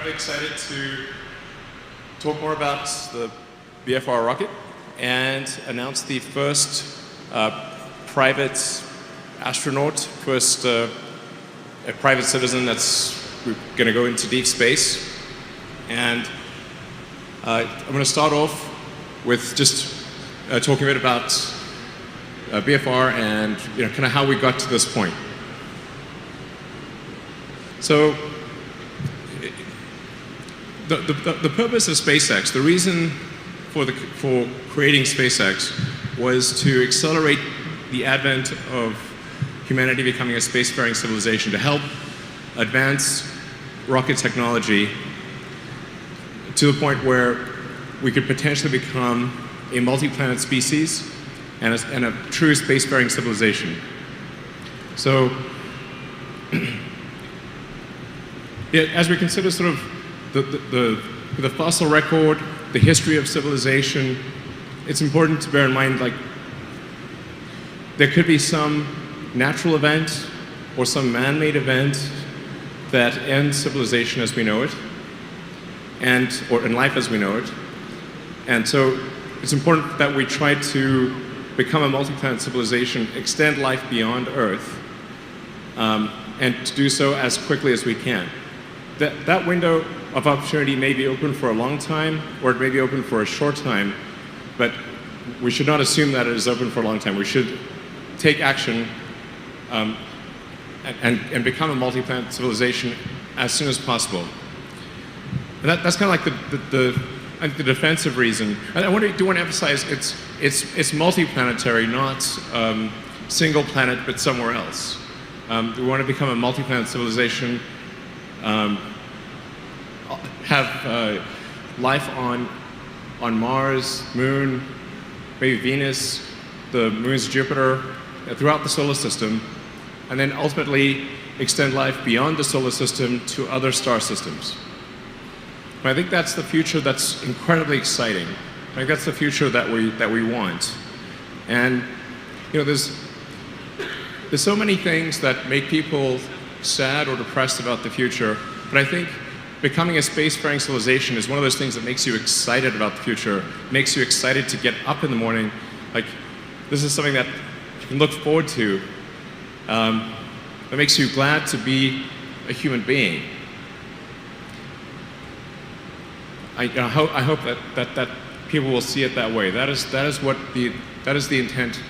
I'm excited to talk more about the BFR rocket and announce the first private astronaut, first a private citizen that's going to go into deep space. And I'm going to start off with just talking a bit about BFR and kind of how we got to this point. So the purpose of SpaceX, the reason for creating SpaceX was to accelerate the advent of humanity becoming a spacefaring civilization, to help advance rocket technology to the point where we could potentially become a multi-planet species and a true spacefaring civilization. So as we consider sort of the fossil record, the history of civilization, it's important to bear in mind, like, there could be some natural event or some man-made event that ends civilization as we know it, or in life as we know it. And so it's important that we try to become a multi-planet civilization, extend life beyond Earth, and to do so as quickly as we can. That window of opportunity may be open for a long time, or it may be open for a short time, but we should not assume that it is open for a long time. We should take action and become a multi-planet civilization as soon as possible. And that's kind of like the defensive reason. And I do want to emphasize it's multi-planetary, not single planet, but somewhere else. We want to become a multi-planet civilization, have life on Mars, Moon, maybe Venus, the moons of Jupiter, throughout the solar system, and then ultimately extend life beyond the solar system to other star systems. And I think that's the future that's incredibly exciting. I think that's the future that we want. And there's so many things that make people sad or depressed about the future, but I think becoming a spacefaring civilization is one of those things that makes you excited about the future, makes you excited to get up in the morning. Like, this is something that you can look forward to, that makes you glad to be a human being. I hope that people will see it that way. That is the intent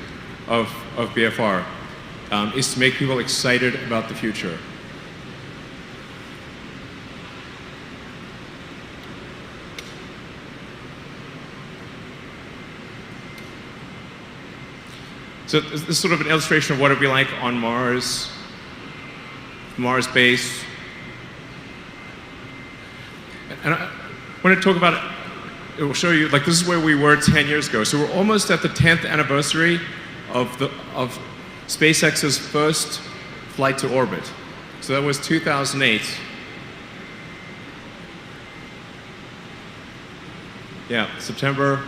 of BFR, is to make people excited about the future. So this is sort of an illustration of what it would be like on Mars base. And I want to talk about it will show you, like, this is where we were 10 years ago. So we're almost at the 10th anniversary of SpaceX's first flight to orbit. So that was 2008. Yeah, September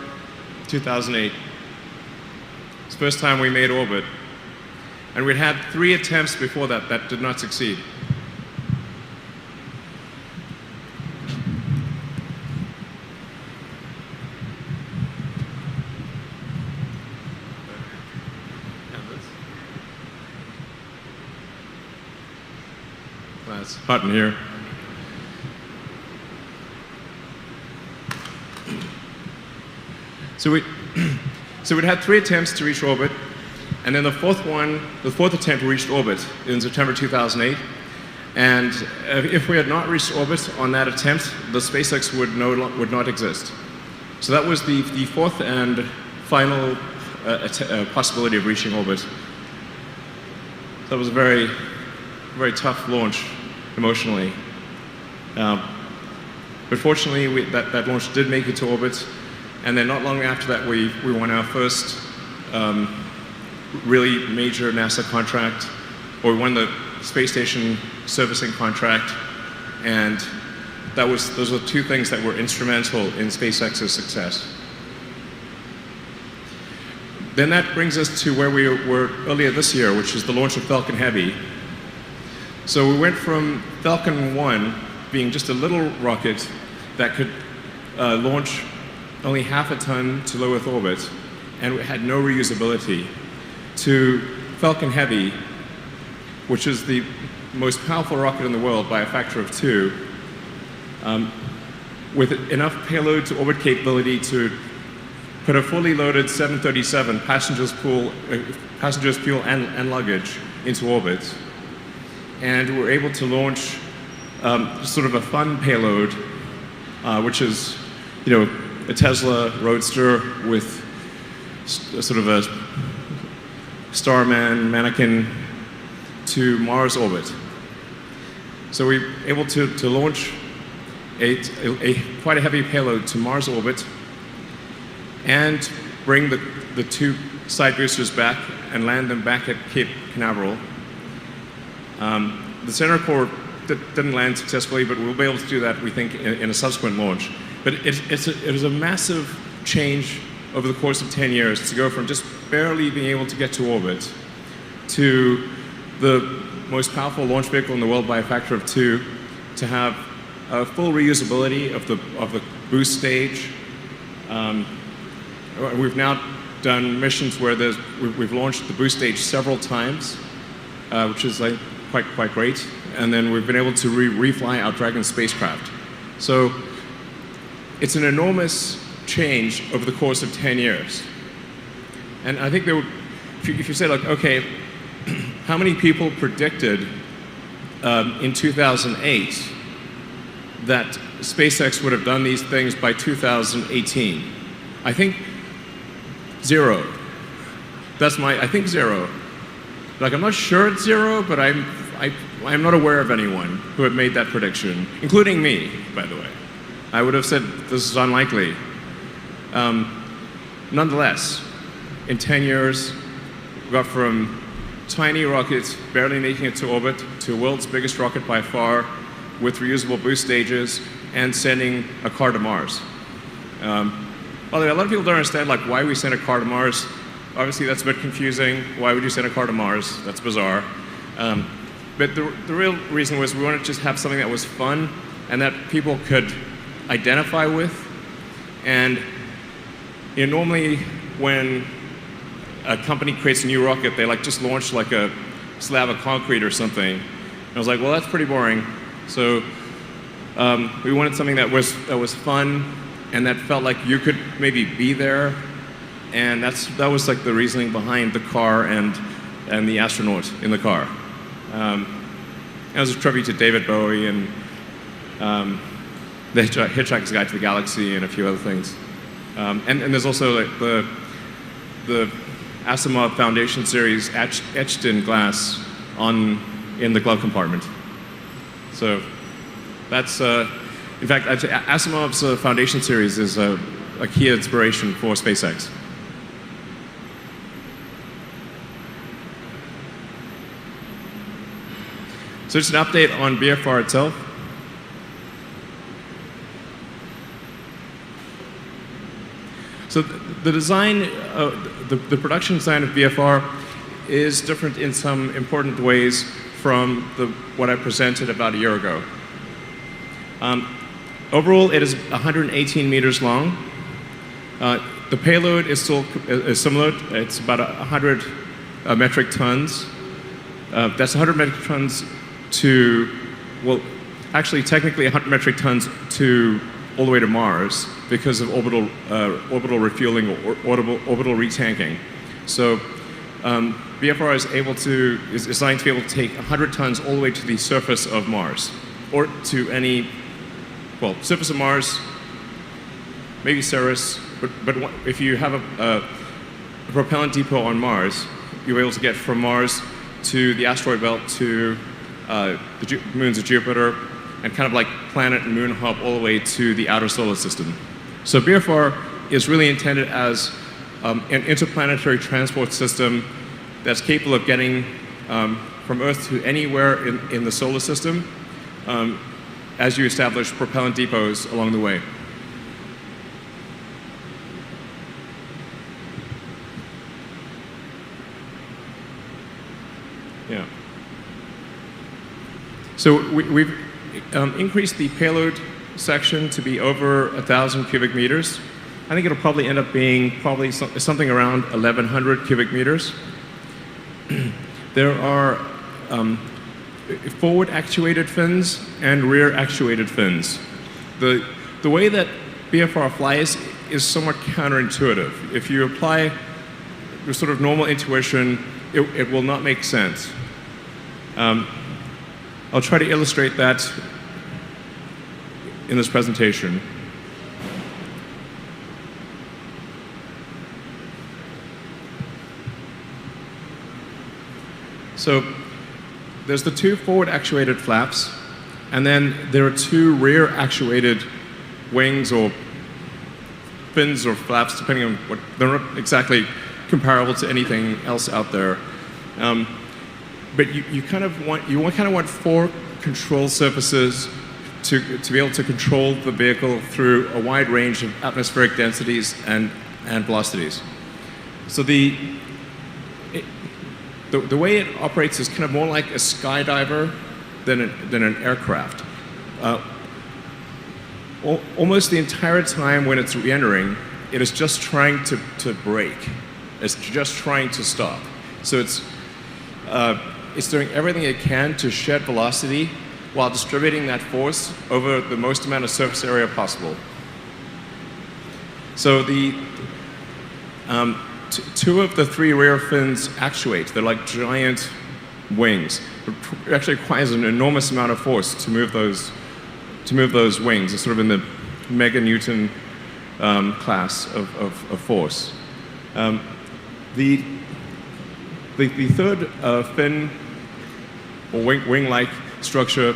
2008. It's the first time we made orbit. And we'd had 3 attempts before that did not succeed. Well, it's hot in here. So we'd had 3 attempts to reach orbit, and then the fourth attempt reached orbit in September 2008. And if we had not reached orbit on that attempt, the SpaceX would not exist. So that was the fourth and final possibility of reaching orbit. That was a very, very tough launch emotionally. But fortunately, that launch did make it to orbit. And then not long after that, we won our first really major NASA contract, or we won the space station servicing contract, and those were 2 things that were instrumental in SpaceX's success. Then that brings us to where we were earlier this year, which is the launch of Falcon Heavy. So we went from Falcon 1 being just a little rocket that could launch only half a ton to low Earth orbit and had no reusability, to Falcon Heavy, which is the most powerful rocket in the world by a factor of 2, with enough payload to orbit capability to put a fully loaded 737 passengers, fuel, and luggage into orbit. And we're able to launch sort of a fun payload, which is, a Tesla Roadster with sort of a Starman mannequin to Mars orbit. So we're able to launch quite a heavy payload to Mars orbit and bring the 2 side boosters back and land them back at Cape Canaveral. The center core didn't land successfully, but we'll be able to do that, we think, in a subsequent launch. But it is a massive change over the course of 10 years to go from just barely being able to get to orbit to the most powerful launch vehicle in the world by a factor of 2, to have full reusability of the boost stage. We've now done missions where we've launched the boost stage several times, which is quite great. And then we've been able to refly our Dragon spacecraft. So it's an enormous change over the course of 10 years. And I think if you say, like, okay, how many people predicted in 2008 that SpaceX would have done these things by 2018? I think 0. I think 0. Like, I'm not sure it's 0, but I'm not aware of anyone who had made that prediction, including me, by the way. I would have said this is unlikely. Nonetheless, in 10 years, we got from tiny rockets barely making it to orbit to the world's biggest rocket by far, with reusable boost stages and sending a car to Mars. By the way, a lot of people don't understand, like, why we sent a car to Mars. Obviously, that's a bit confusing. Why would you send a car to Mars? That's bizarre. But the real reason was we wanted to just have something that was fun and that people could identify with. And normally when a company creates a new rocket, they just launch like a slab of concrete or something. And I was like, well, that's pretty boring. So we wanted something that was fun and that felt like you could maybe be there. And that was like the reasoning behind the car and the astronaut in the car. It was a tribute to David Bowie and the Hitchhiker's Guide to the Galaxy and a few other things. And there's also like the Asimov Foundation series etched in glass in the glove compartment. So that's, in fact, Asimov's Foundation series is a key inspiration for SpaceX. So just an update on BFR itself. So the design, the production design of BFR is different in some important ways from what I presented about a year ago. Overall, it is 118 meters long. The payload is still similar. It's about 100 metric tons. That's 100 metric tons to, well, actually technically 100 metric tons to all the way to Mars because of orbital refueling or orbital retanking. So BFR is designed to be able to take 100 tons all the way to the surface of Mars, or to any, well, surface of Mars, maybe Ceres, but if you have a propellant depot on Mars, you'll be able to get from Mars to the asteroid belt to the moons of Jupiter, and kind of like planet and moon hop all the way to the outer solar system. So BFR is really intended as an interplanetary transport system that's capable of getting from Earth to anywhere in the solar system as you establish propellant depots along the way. Yeah. So we've increase the payload section to be over 1,000 cubic meters. I think it'll probably end up being something around 1,100 cubic meters. There are forward actuated fins and rear actuated fins. The way that BFR flies is somewhat counterintuitive. If you apply your sort of normal intuition, it will not make sense. I'll try to illustrate that in this presentation. So there's the two forward actuated flaps, and then there are two rear actuated wings or fins or flaps, depending on what. They're not exactly comparable to anything else out there. But you kind of want four control surfaces to be able to control the vehicle through a wide range of atmospheric densities and velocities. So the way it operates is kind of more like a skydiver than an aircraft. Almost the entire time when it's re-entering, it is just trying to brake. It's just trying to stop. So it's doing everything it can to shed velocity while distributing that force over the most amount of surface area possible. So two of the three rear fins actuate. They're like giant wings. It actually requires an enormous amount of force to move those wings. It's sort of in the meganewton class of force. The third fin or wing-like structure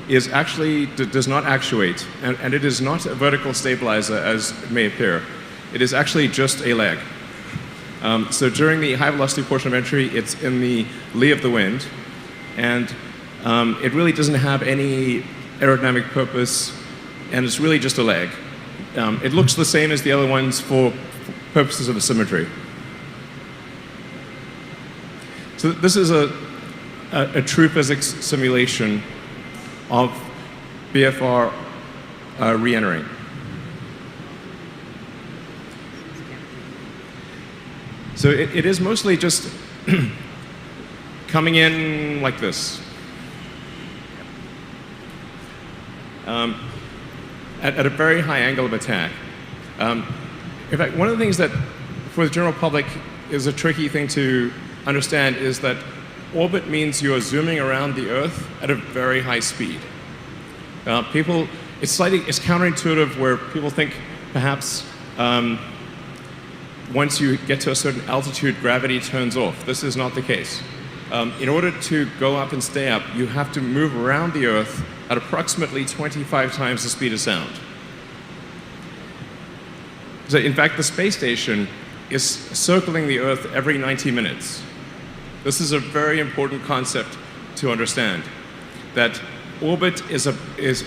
is actually does not actuate, and it is not a vertical stabilizer as it may appear. It is actually just a leg. So during the high velocity portion of entry, it's in the lee of the wind, and it really doesn't have any aerodynamic purpose, and it's really just a leg. It looks the same as the other ones for purposes of the symmetry. So this is a true physics simulation of BFR re-entering. So it is mostly just coming in like this. At a very high angle of attack. In fact, one of the things that, for the general public, is a tricky thing to understand is that orbit means you are zooming around the Earth at a very high speed. It's counterintuitive where people think perhaps once you get to a certain altitude, gravity turns off. This is not the case. In order to go up and stay up, you have to move around the Earth at approximately 25 times the speed of sound. So in fact, the space station is circling the Earth every 90 minutes. This is a very important concept to understand, that orbit is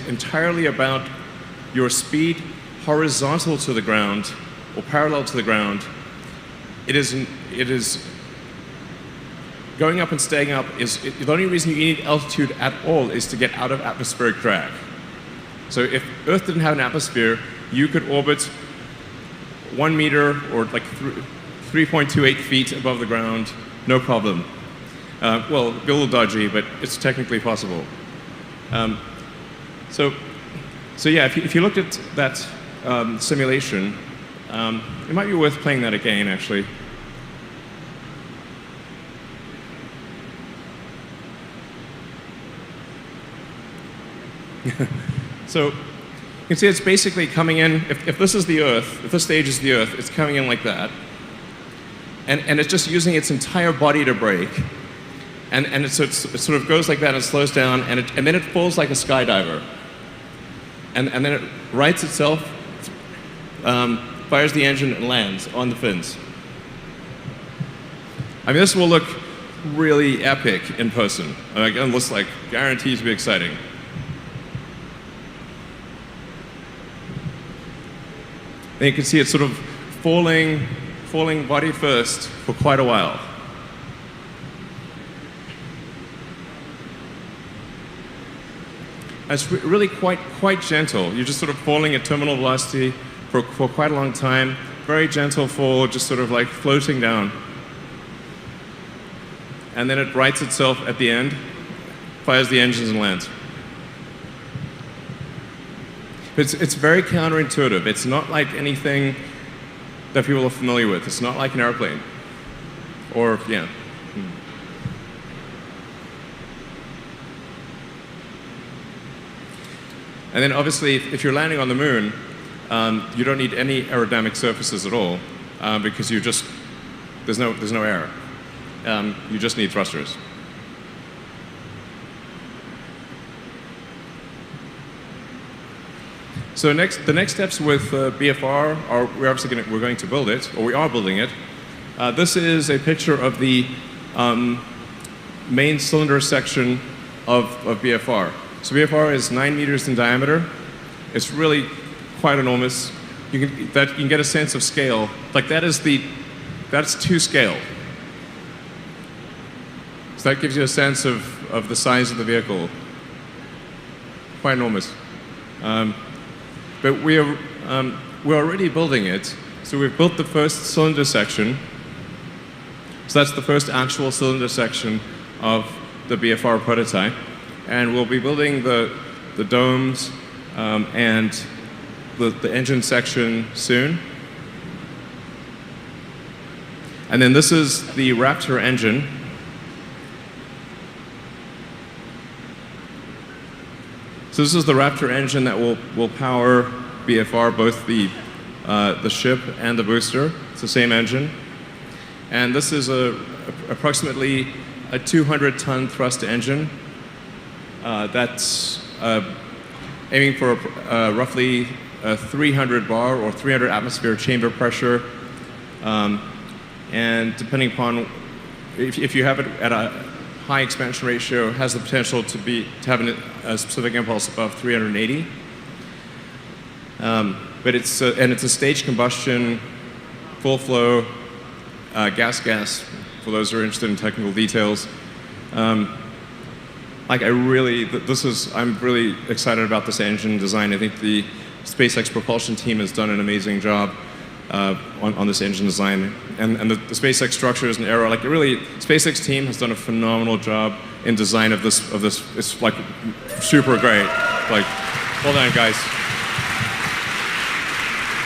entirely about your speed horizontal to the ground or parallel to the ground. It is going up and staying up the only reason you need altitude at all is to get out of atmospheric drag. So if Earth didn't have an atmosphere, you could orbit 1 meter or like 3.28 feet above the ground, no problem. Well, a little dodgy, but it's technically possible. So yeah, if you looked at that simulation, it might be worth playing that again, actually. So you can see it's basically coming in, if this is the Earth, if this stage is the Earth, it's coming in like that. And it's just using its entire body to brake. And it sort of goes like that and slows down, and then it falls like a skydiver. And then it rights itself, fires the engine, and lands on the fins. I mean, this will look really epic in person. It looks like guaranteed to be exciting. And you can see it sort of falling body first for quite a while. It's really quite gentle. You're just sort of falling at terminal velocity for quite a long time. Very gentle fall, just sort of like floating down. And then it rights itself at the end, fires the engines and lands. It's very counterintuitive. It's not like anything that people are familiar with. It's not like an airplane. Or, yeah. And then obviously, if you're landing on the moon, you don't need any aerodynamic surfaces at all, because there's no air. You just need thrusters. So the next steps with BFR are we're going to build it, or we are building it. This is a picture of the main cylinder section of BFR. So BFR is 9 meters in diameter. It's really quite enormous. You can get a sense of scale. Like that's to scale. So that gives you a sense of the size of the vehicle. Quite enormous. But we're already building it. So we've built the first cylinder section. So that's the first actual cylinder section of the BFR prototype. And we'll be building the domes and the engine section soon. And then this is the Raptor engine. So this is the Raptor engine that will power BFR, both the ship and the booster. It's the same engine. And this is approximately a 200-ton thrust engine. That's aiming for roughly a 300 bar or 300 atmosphere chamber pressure. And depending upon, if you have it at a high expansion ratio, has the potential to have a specific impulse above 380. But it's a stage combustion, full flow, gas, for those who are interested in technical details. I'm really excited about this engine design. I think the SpaceX propulsion team has done an amazing job on this engine design. And the SpaceX structures and aero, SpaceX team has done a phenomenal job in design of this. It's like super great. Like, well done, guys.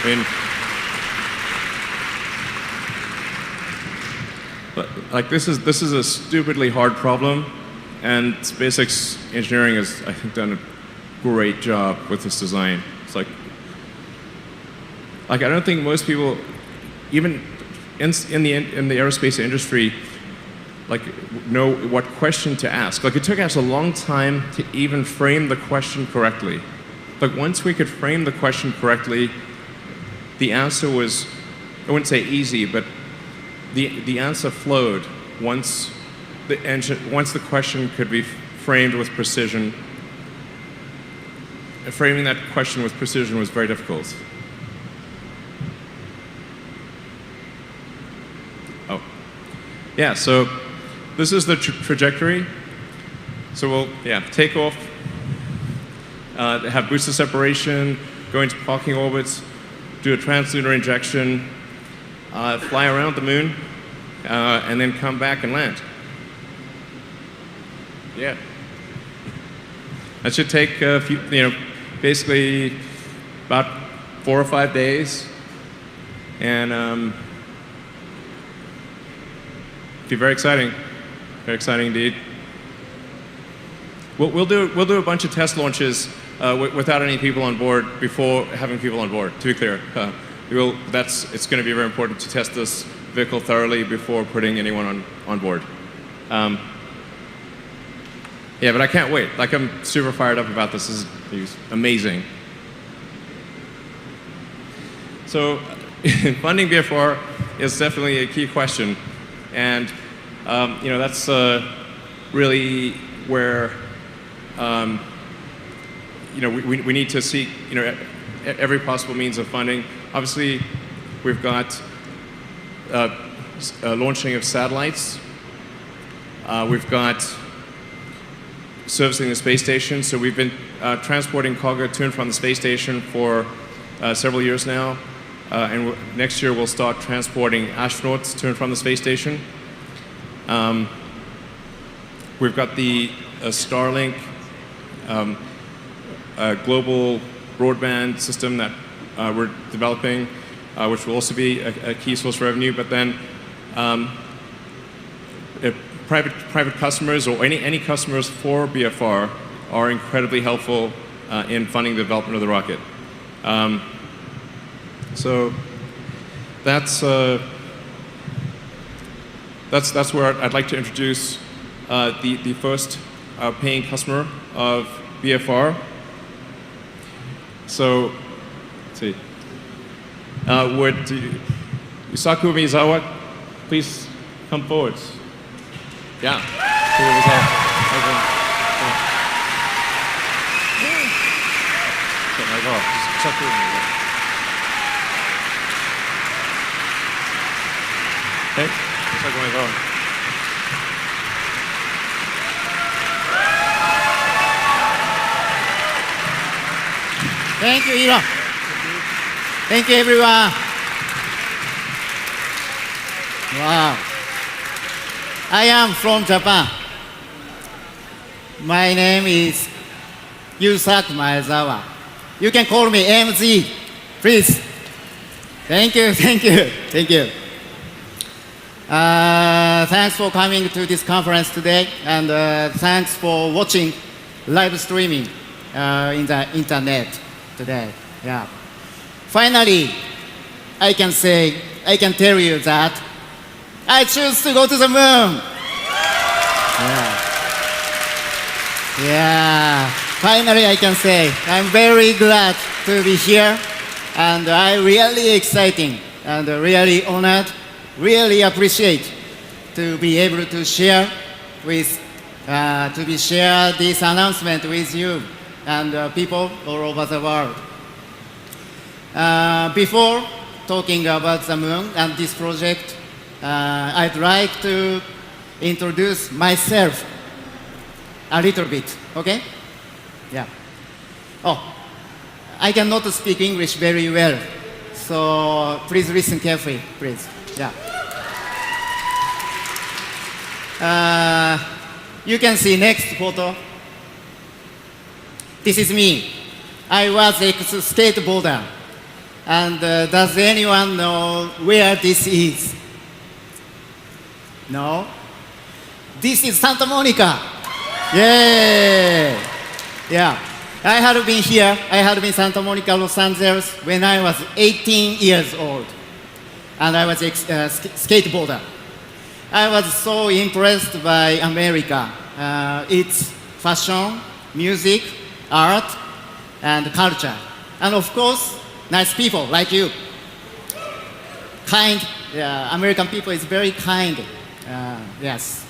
I mean, like this is a stupidly hard problem, and SpaceX engineering has, I think, done a great job with this design. It's like I don't think most people, even in the aerospace industry, know what question to ask. It took us a long time to even frame the question correctly. Once we could frame the question correctly, the answer was, I wouldn't say easy, but the answer flowed once the question could be framed with precision. Framing that question with precision was very difficult. Oh, yeah. So this is the trajectory. So we'll take off, have booster separation, go into parking orbits, do a translunar injection, fly around the moon, and then come back and land. Yeah. That should take a few, basically about 4 or 5 days, and be very exciting indeed. We'll do a bunch of test launches without any people on board before having people on board. To be clear, it's going to be very important to test this vehicle thoroughly before putting anyone on board. Yeah, but I can't wait. I'm super fired up about this. This is amazing. So, funding BFR is definitely a key question, and that's really where we need to seek every possible means of funding. Obviously, we've got launching of satellites. We've got servicing the space station. So we've been transporting cargo to and from the space station for several years now. And next year we'll start transporting astronauts to and from the space station. We've got the Starlink global broadband system that we're developing, which will also be a key source of revenue. But then if private customers or any customers for BFR are incredibly helpful in funding the development of the rocket. So that's where I'd like to introduce the first paying customer of BFR. So let's see. Would Yusaku Maezawa please come forward? Yeah. Okay. Yusaku Maezawa. Thank you, Elon. Thank you, everyone. Wow. I am from Japan. My name is Yusaku Maezawa. You can call me MZ, please. Thank you, thank you, thank you. Thanks for coming to this conference today, and thanks for watching live streaming in the internet today. Yeah. Finally, I can tell you that I choose to go to the moon. Yeah. Finally, I can say I'm very glad to be here, and I'm really exciting and really honored, really appreciate to be able to share this announcement with you and people all over the world. Before talking about the moon and this project, I'd like to introduce myself a little bit, okay? Yeah. Oh, I cannot speak English very well, so please listen carefully, please. Yeah. You can see next photo. This is me. I was a skateboarder. And does anyone know where this is? No? This is Santa Monica. Yay! Yeah. I had been here. I had been Santa Monica, Los Angeles when I was 18 years old. And I was a skateboarder. I was so impressed by America. Its fashion, music, art, and culture. And of course, nice people like you. Kind. American people is very kind. Yes.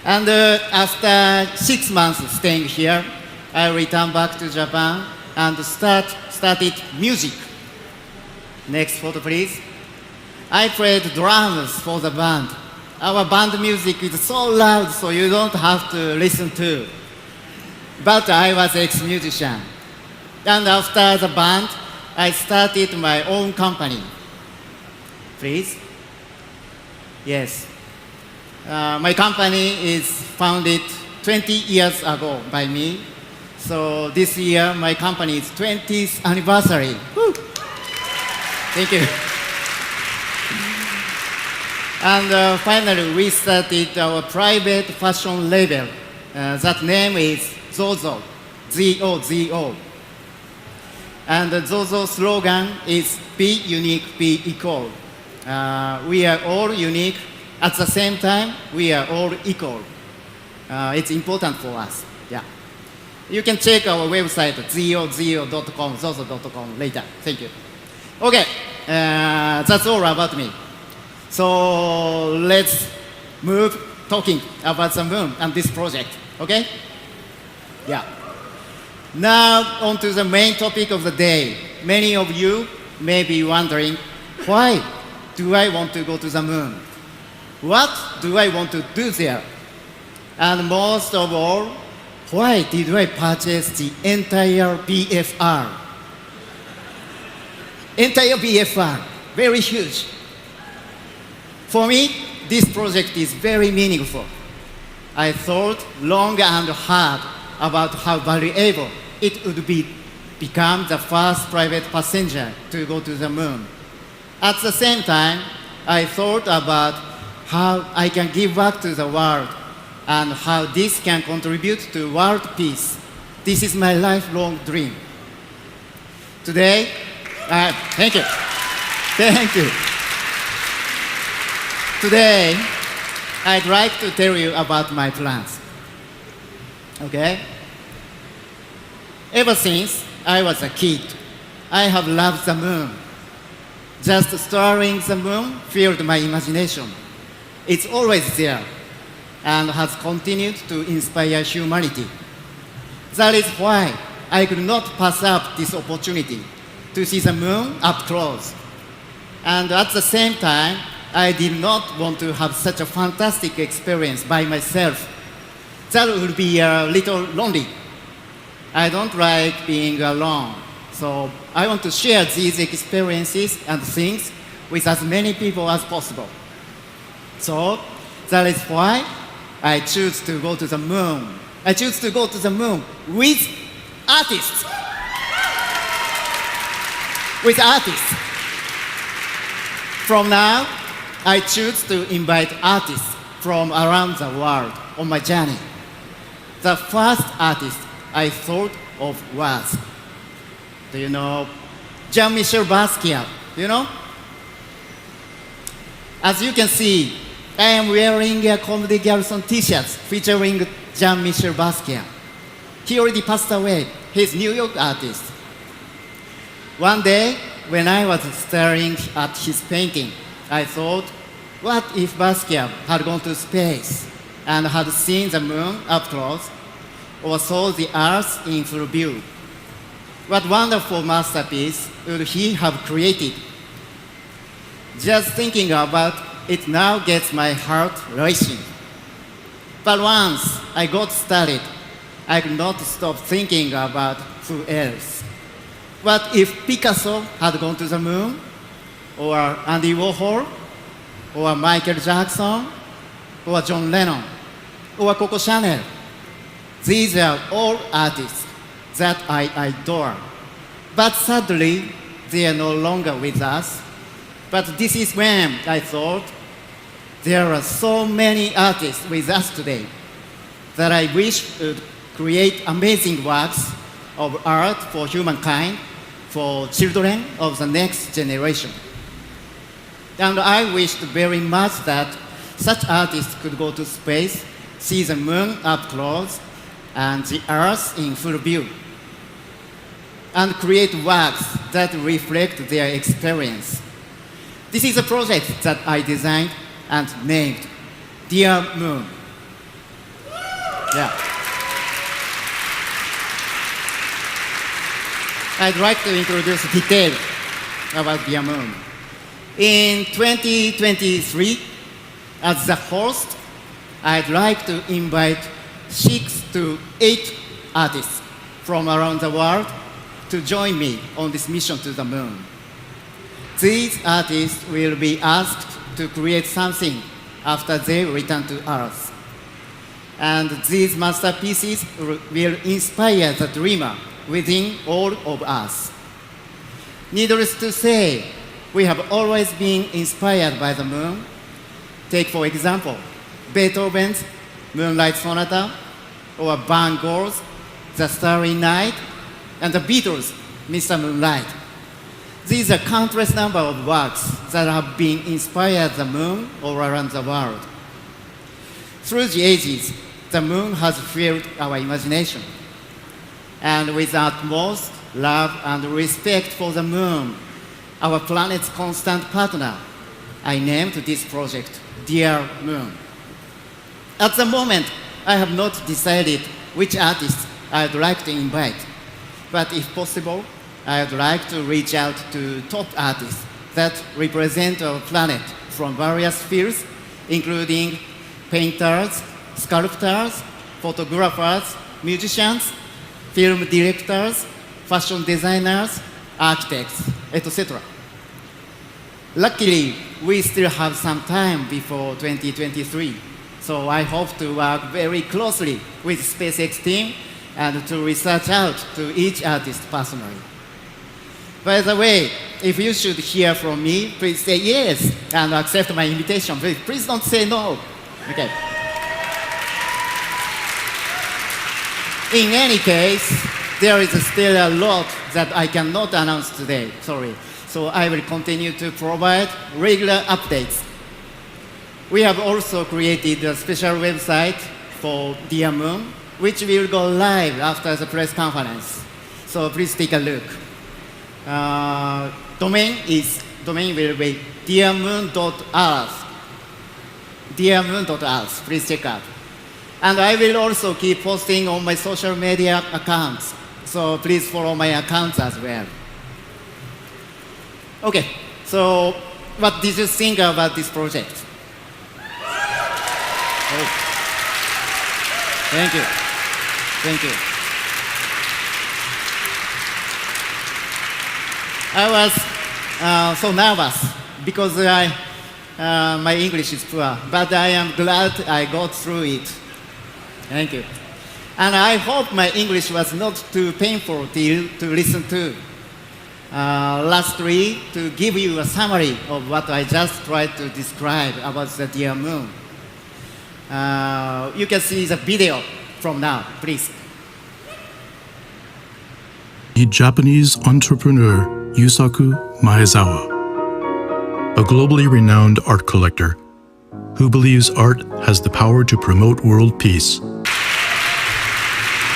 And after 6 months staying here, I returned back to Japan and started music. Next photo, please. I played drums for the band. Our band music is so loud, so you don't have to listen to. But I was ex-musician. And after the band, I started my own company. Please? Yes. My company is founded 20 years ago by me. So this year, my company's 20th anniversary. Woo! Thank you. And finally, we started our private fashion label. That name is Zozo, Z-O-Z-O. And the Zozo slogan is be unique, be equal. We are all unique. At the same time, we are all equal. It's important for us. Yeah. You can check our website, zozo.com, zozo.com later. Thank you. Okay, that's all about me. So let's move talking about the moon and this project. Okay? Yeah. Now on to the main topic of the day. Many of you may be wondering, why do I want to go to the moon? What do I want to do there? And most of all, why did I purchase the entire BFR? Entire BFR, very huge. For me, this project is very meaningful. I thought long and hard about how valuable it would become the first private passenger to go to the moon. At the same time, I thought about how I can give back to the world and how this can contribute to world peace. This is my lifelong dream. Today, thank you. Thank you. Today, I'd like to tell you about my plans. Okay? Ever since I was a kid, I have loved the moon. Just staring the moon filled my imagination. It's always there and has continued to inspire humanity. That is why I could not pass up this opportunity to see the moon up close. And at the same time, I did not want to have such a fantastic experience by myself. That would be a little lonely. I don't like being alone. So I want to share these experiences and things with as many people as possible. So that is why I choose to go to the moon. I choose to go to the moon with artists. With artists. From now, I choose to invite artists from around the world on my journey. The first artist I thought of was, do you know, Jean-Michel Basquiat, you know? As you can see, I am wearing a Comedy Garrison t-shirt featuring Jean-Michel Basquiat. He already passed away. He's a New York artist. One day, when I was staring at his painting, I thought, what if Basquiat had gone to space and had seen the moon up close or saw the Earth in full view? What wonderful masterpiece would he have created? Just thinking about it now gets my heart racing. But once I got started, I could not stop thinking about who else. What if Picasso had gone to the moon? Or Andy Warhol? Or Michael Jackson? Or John Lennon? Or Coco Chanel? These are all artists that I adore. But sadly, they are no longer with us. But this is when I thought, there are so many artists with us today that I wish would create amazing works of art for humankind, for children of the next generation. And I wished very much that such artists could go to space, see the moon up close, and the Earth in full view, and create works that reflect their experience. This is a project that I designed and named Dear Moon. Yeah. I'd like to introduce details about Dear Moon. In 2023, as the host, I'd like to invite 6 to 8 artists from around the world to join me on this mission to the moon. These artists will be asked to create something after they return to Earth. And these masterpieces will inspire the dreamer within all of us. Needless to say, we have always been inspired by the moon. Take, for example, Beethoven's Moonlight Sonata, or Van Gogh's The Starry Night, and the Beatles' Mr. Moonlight. These are countless number of works that have been inspired the moon all around the world. Through the ages, the moon has filled our imagination. And with utmost love and respect for the moon, our planet's constant partner, I named this project Dear Moon. At the moment, I have not decided which artists I'd like to invite, but if possible, I'd like to reach out to top artists that represent our planet from various fields, including painters, sculptors, photographers, musicians, film directors, fashion designers, architects, etc. Luckily, we still have some time before 2023, so I hope to work very closely with SpaceX team and to research out to each artist personally. By the way, if you should hear from me, please say yes and accept my invitation. Please don't say no. Okay. In any case, there is still a lot that I cannot announce today, sorry. So I will continue to provide regular updates. We have also created a special website for Dear Moon, which will go live after the press conference. So please take a look. Domain will be dearmoon.earth. Dearmoon.earth, please check out. And I will also keep posting on my social media accounts. So please follow my accounts as well. Okay, so what did you think about this project? Oh. Thank you. Thank you. I was so nervous because my English is poor, but I am glad I got through it. Thank you. And I hope my English was not too painful to listen to. Lastly, to give you a summary of what I just tried to describe about the Dear Moon. You can see the video from now, please. The Japanese entrepreneur Yusaku Maezawa, a globally renowned art collector who believes art has the power to promote world peace.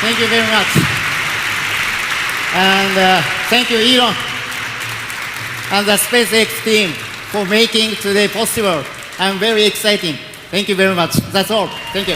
Thank you very much. And thank you, Elon, and the SpaceX team for making today possible. I'm very excited. Thank you very much. That's all. Thank you.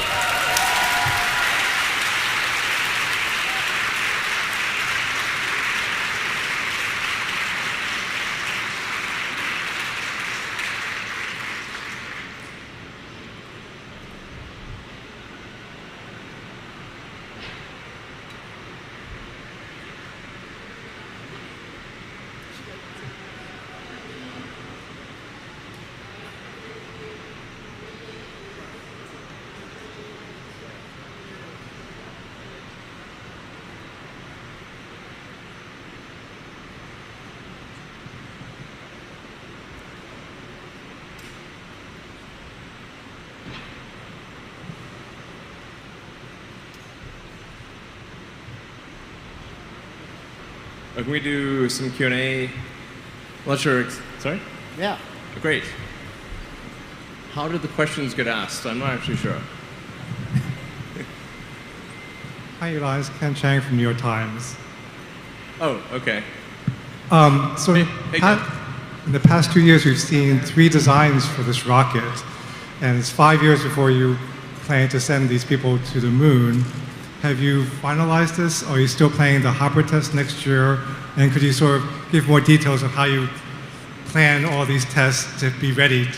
Can we do some Q&A? Not sure. Sorry? Yeah. Great. How did the questions get asked? I'm not actually sure. Hi, Elon. It's Ken Chang from New York Times. Oh, okay. So Hey, Ken. in the past 2 years, we've seen 3 designs for this rocket, and it's 5 years before you plan to send these people to the moon. Have you finalized this? Or are you still planning the hopper test next year? And could you sort of give more details of how you plan all these tests to be ready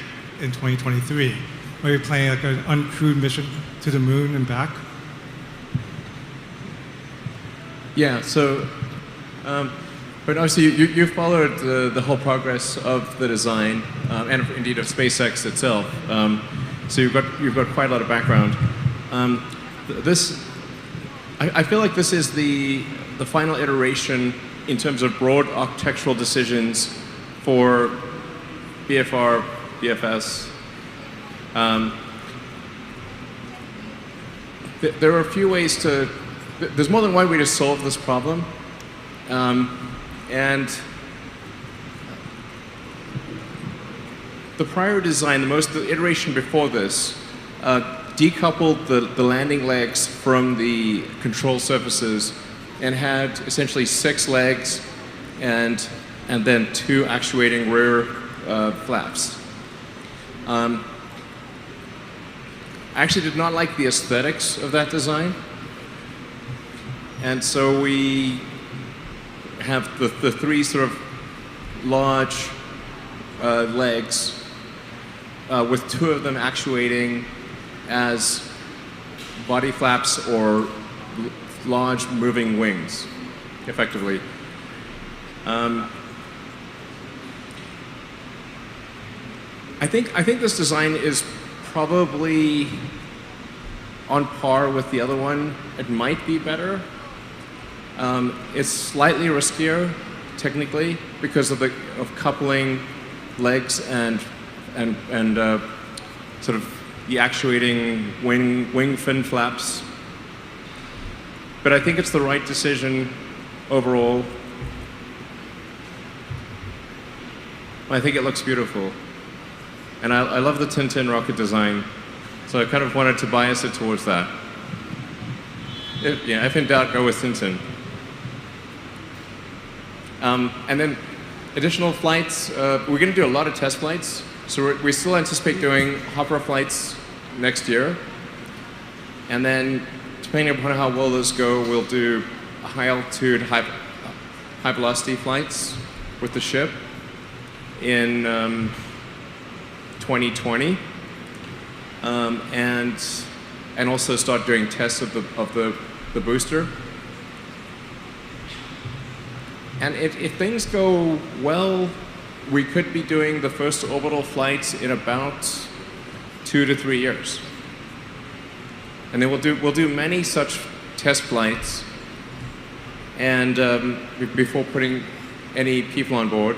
in 2023? Are you planning like an uncrewed mission to the moon and back? Yeah, so, but obviously you've followed the whole progress of the design and indeed of SpaceX itself. So you've got quite a lot of background. I feel like this is the final iteration in terms of broad architectural decisions for BFR, BFS. There are a few ways to, there's more than one way to solve this problem. And the prior design, the iteration before this, decoupled the landing legs from the control surfaces and had essentially 6 legs and then 2 actuating rear flaps. I actually did not like the aesthetics of that design. And so we have the 3 sort of large legs with 2 of them actuating as body flaps or large moving wings, effectively. I think this design is probably on par with the other one. It might be better. It's slightly riskier, technically, because of coupling legs and sort of the actuating wing fin flaps. But I think it's the right decision overall. I think it looks beautiful. And I love the Tintin rocket design, so I kind of wanted to bias it towards that. If in doubt, go with Tintin. And then additional flights, we're going to do a lot of test flights. So we still anticipate doing hopper flights next year. And then, depending upon how well those go, we'll do high altitude, high velocity flights with the ship in 2020. And also start doing tests of the booster. And if things go well, we could be doing the first orbital flights in about 2 to 3 years. And then we'll do many such test flights and before putting any people on board.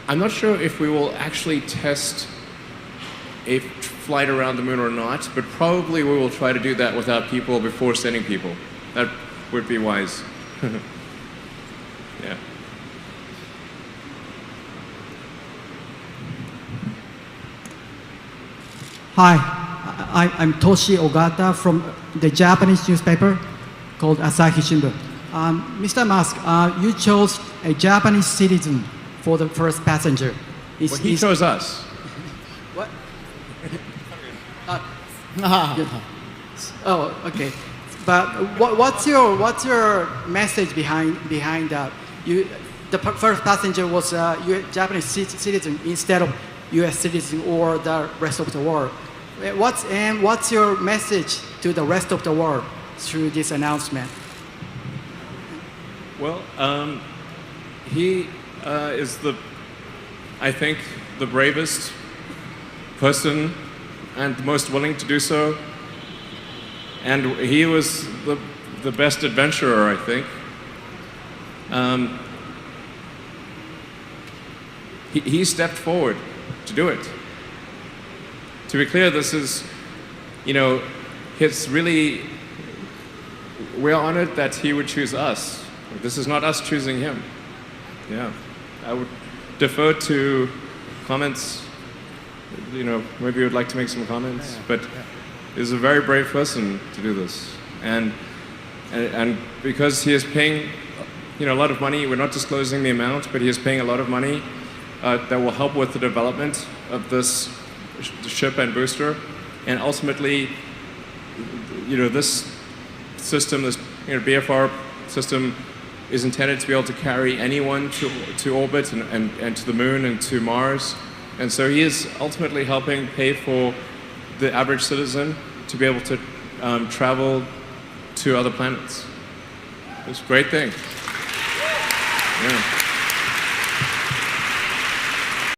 I'm not sure if we will actually test a flight around the moon or not, but probably we will try to do that without people before sending people. That would be wise. Yeah. Hi, I'm Toshi Ogata from the Japanese newspaper called Asahi Shimbun. Mr. Musk, you chose a Japanese citizen for the first passenger. Well, he chose us. What? Oh, okay. But what's your message behind that? The first passenger was a Japanese citizen instead of U.S. citizen or the rest of the world. What's your message to the rest of the world through this announcement? Well, he is I think, the bravest person and the most willing to do so. And he was the best adventurer, I think. He stepped forward to do it. To be clear, this is, it's really, we're honored that he would choose us. This is not us choosing him. Yeah, I would defer to comments. Maybe you would like to make some comments, but he's a very brave person to do this. And because he is paying, a lot of money, we're not disclosing the amount, but he is paying a lot of money that will help with the development of this ship and booster. And ultimately, this system, this BFR system, is intended to be able to carry anyone to orbit and to the moon and to Mars. And so he is ultimately helping pay for the average citizen to be able to travel to other planets. It's a great thing. Yeah.